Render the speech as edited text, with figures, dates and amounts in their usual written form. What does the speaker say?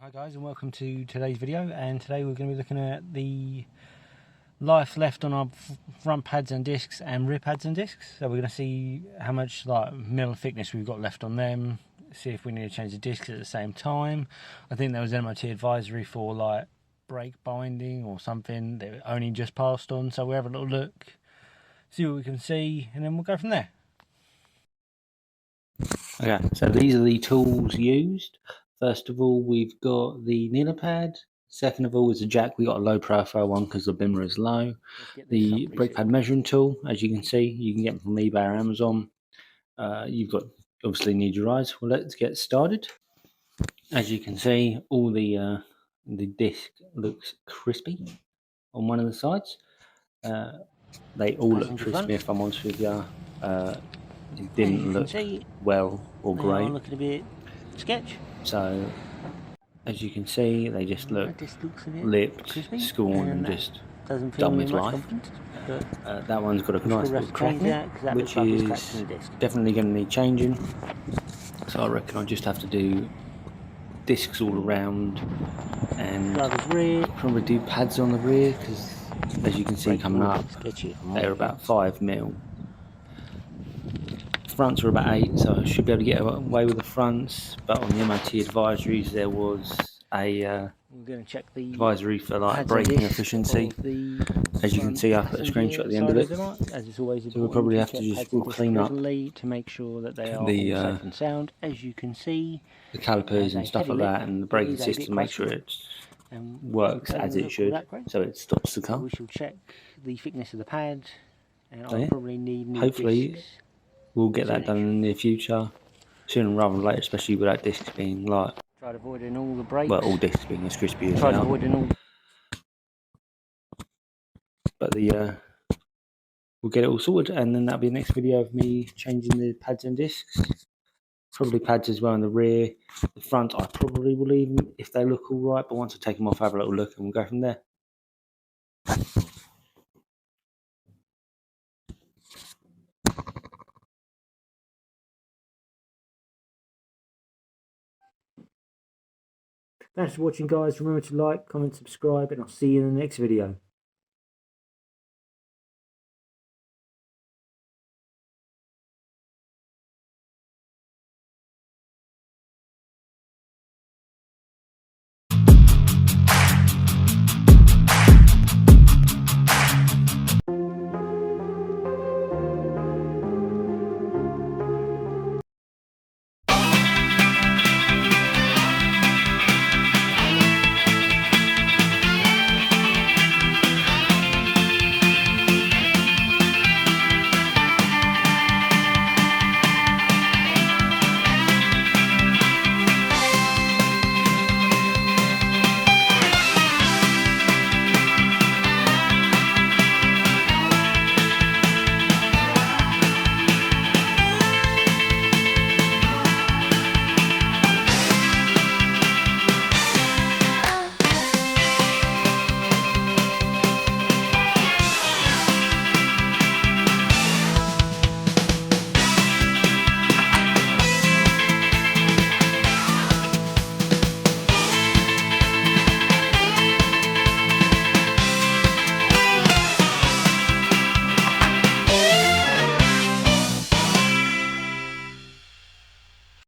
Hi guys, and welcome to today's video. And today we're going to be looking at the life left on our front pads and discs and rear pads and discs. So we're going to see how much mil thickness we've got left on them, see if we need to change the discs at the same time. I think there was an MOT advisory for brake binding or something that only just passed on, so we'll have a little look, see what we can see, and then we'll go from there. Okay, so these are the tools used. First of all, we've got the kneeler pad. Second of all is a jack. We got a low profile one because the bimmer is low. The brake pad measuring tool, as you can see, you can get them from eBay or Amazon. You've got obviously need your eyes. Well, let's get started. As you can see, all the disc looks crispy on one of the sides. They all look crispy, if I'm honest with you. It didn't look well or great. Looking a bit sketch. So, as you can see, they just look lipped, scorned, and just done with life. That one's got a nice little crack in it, which is definitely going to need changing. So I reckon I'll just have to do discs all around and probably do pads on the rear, because as you can see coming up, they're about 5 mil. Fronts are about 8, so I should be able to get away with the fronts, but on the MOT advisories there was a advisory for braking efficiency. As you can see, I put a screenshot at the end of it, so we'll probably have to just clean up to make sure that they are all safe and sound. As you can see, the calipers and stuff like that, and the braking system to make sure it works as it should, so it stops the car. We shall check the thickness of the pad, and I'll probably need new discs. We'll get that done in the near future, sooner rather than later, especially with that discs being Try avoiding all the brakes. Well, all discs being as crispy as they are. Avoiding all. But we'll get it all sorted, and then that'll be the next video of me changing the pads and discs. Probably pads as well in the rear. The front I probably will leave them if they look all right, but once I take them off, I'll have a little look and we'll go from there. Thanks for watching, guys. Remember to like, comment, subscribe, and I'll see you in the next video.